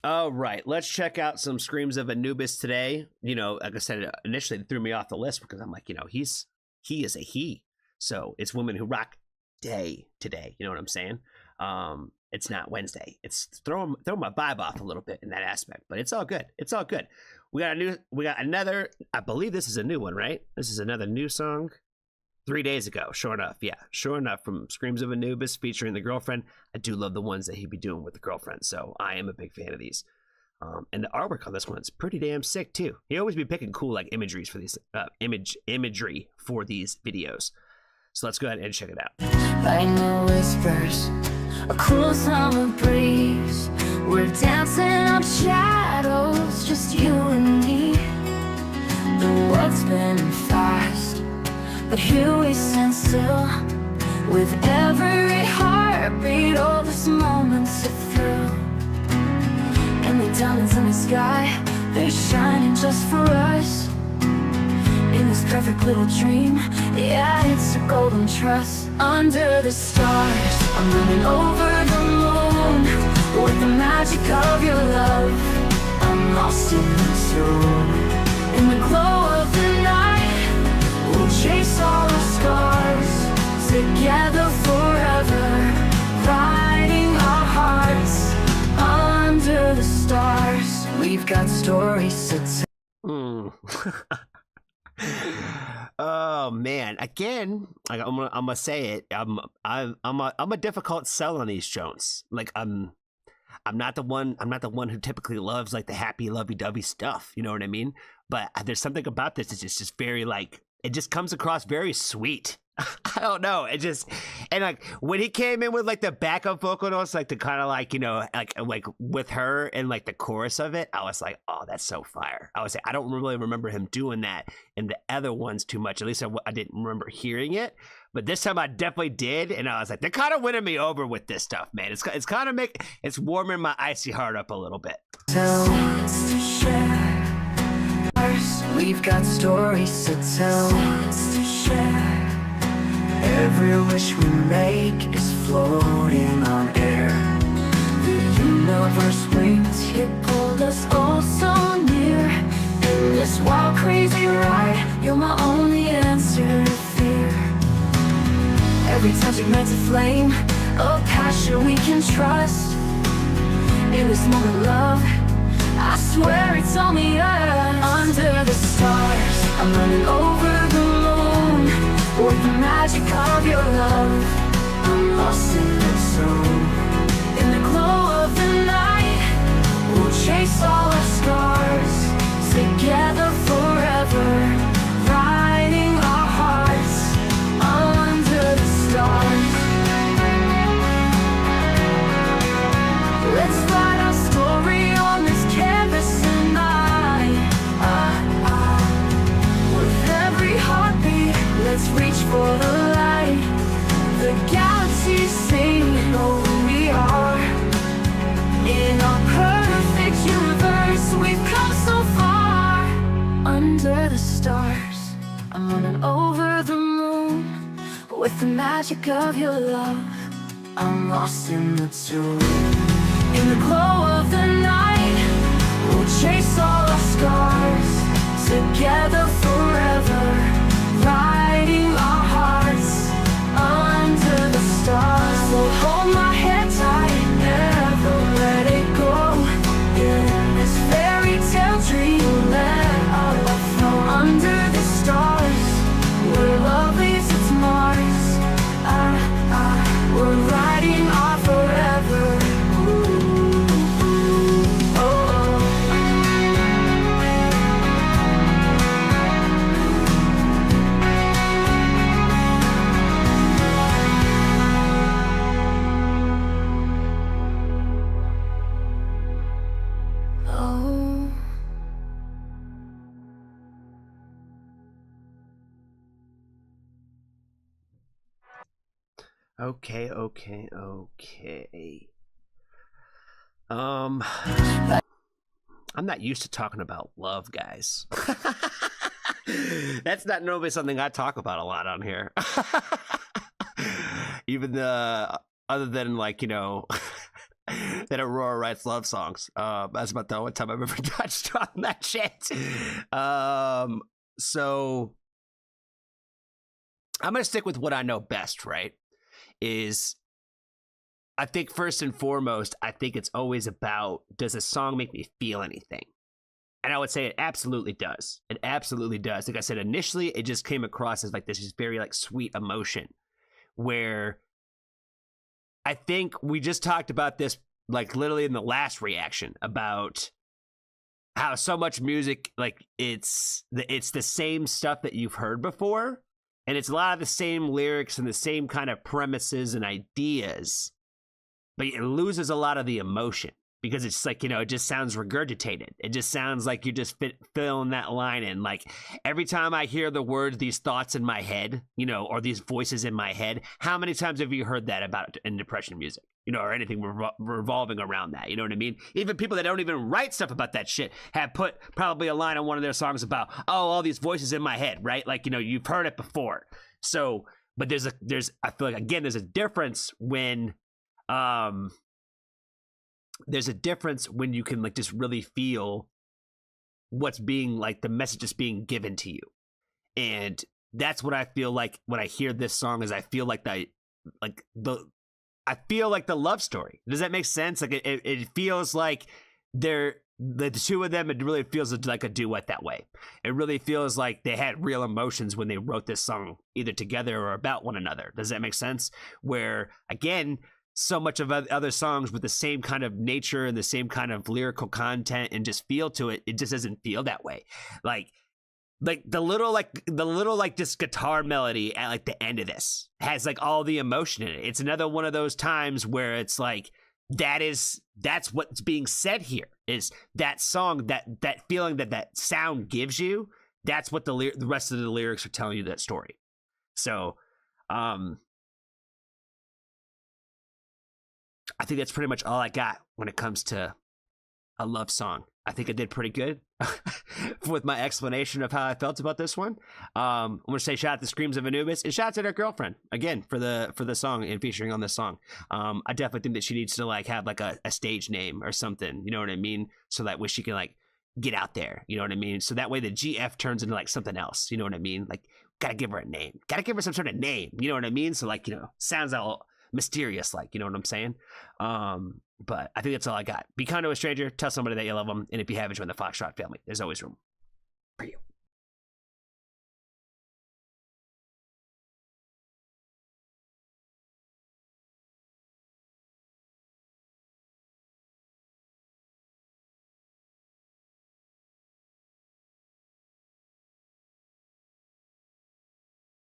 All right, let's check out some screams of Anubis today. You know, like I said, initially it threw me off the list because I'm like, you know, he is a he. So it's women who rock day today. You know what I'm saying? It's not Wednesday. It's throw my vibe off a little bit in that aspect, but it's all good. It's all good. We got another. I believe this is a new one, right? This is another new song. 3 days ago, sure enough, yeah, sure enough, from Screams of Anubis featuring the girlfriend. I do love the ones that he'd be doing with the girlfriend, so I am a big fan of these. And the artwork on this one's pretty damn sick too. He always be picking cool like imageries for these imagery for these videos. So let's go ahead and check it out. By no whispers, a cool summer breeze. We're dancing up shadows, just you and me. The world's been fast, but here we stand still. With every heartbeat, all these moments of thrill. And the diamonds in the sky, they're shining just for us. In this perfect little dream, yeah, it's a golden trust. Under the stars, I'm running over the moon. With the magic of your love, I'm lost in the zone. In the glow of the night, we'll chase all our scars. Together forever, riding our hearts. Under the stars, we've got stories to tell. Oh man! Again, like, I'm gonna say it. I'm a difficult sell on these Jones. Like I'm not the one. I'm not the one who typically loves like the happy, lovey-dovey stuff. You know what I mean? But there's something about this that's just very like it just comes across very sweet. I don't know. It just and like when he came in with like the backup vocal notes, like the kind of like you know like with her and like the chorus of it, I was like, oh, that's so fire. I was like, I don't really remember him doing that in the other ones too much. At least I didn't remember hearing it, but this time I definitely did, and I was like, they're kind of winning me over with this stuff, man. It's kind of it's warming my icy heart up a little bit. To share. We've got stories to tell. To share. Every wish we make is floating on air. The universe waits, it pulled us all so near. In this wild, crazy ride, you're my only answer to fear. Every touch ignites a flame, a passion we can trust. In this moment, love, I swear it's only us. Under the stars, I'm running over the moon. With the magic of your love, I'm lost in the zone. In the glow of the night, we'll chase all our scars. Together forever, riding our hearts. Under the stars, let's write our story on this canvas tonight. With every heartbeat, let's reach for the light. The galaxies sing, know who we are. In our perfect universe, we've come so far. Under the stars, I'm running over the moon. With the magic of your love, I'm lost in the tune. In the glow of the night, we'll chase all our scars. Together forever, riding our hearts. Under the stars, so hold my hand tight, never let it go. In this fairy tale dream, let our love flow. Under the stars, we're lovely as it's Mars. We're riding our forever. Okay. I'm not used to talking about love, guys. That's not normally something I talk about a lot on here. Even other than like, you know, that Aurora writes love songs. That's about the only time I've ever touched on that shit. So I'm gonna stick with what I know best, right? Is I think first and foremost, I think it's always about, does a song make me feel anything? And I would say it absolutely does. It absolutely does. Like I said, initially, it just came across as like this just very like sweet emotion, where I think we just talked about this like literally in the last reaction about how so much music, like it's the same stuff that you've heard before, and it's a lot of the same lyrics and the same kind of premises and ideas, but it loses a lot of the emotion because it's like, you know, it just sounds regurgitated. It just sounds like you're just filling that line in. Like every time I hear the words, these thoughts in my head, you know, or these voices in my head, how many times have you heard that about in depression music, you know, or anything revolving around that? You know what I mean? Even people that don't even write stuff about that shit have put probably a line on one of their songs about, oh, all these voices in my head, right? Like, you know, you've heard it before. So, but there's I feel like, again, there's a difference when, there's a difference when you can like just really feel what's being like the message is being given to you. And that's what I feel like when I hear this song, is I feel like I feel like the love story. Does that make sense? Like it feels like the two of them, it really feels like a duet that way. It really feels like they had real emotions when they wrote this song, either together or about one another. Does that make sense? Where again, so much of other songs with the same kind of nature and the same kind of lyrical content and just feel to it, it just doesn't feel that way. Like the little just guitar melody at like the end of this has like all the emotion in it. It's another one of those times where it's like that's what's being said here, is that song, that feeling that sound gives you. That's what the rest of the lyrics are telling you, that story. So I think that's pretty much all I got when it comes to a love song. I think I did pretty good with my explanation of how I felt about this one. I'm going to say shout out to Screams of Anubis, and shout out to their girlfriend again for the song and featuring on this song. I definitely think that she needs to like have like a stage name or something, you know what I mean? So that way she can like get out there, you know what I mean? So that way the GF turns into like something else, you know what I mean? Like, gotta give her a name, gotta give her some sort of name, you know what I mean? So like, you know, sounds all mysterious, like, you know what I'm saying? But I think that's all I got. Be kind to a stranger, tell somebody that you love them, and if you haven't, join the Foxtrot family. There's always room for you.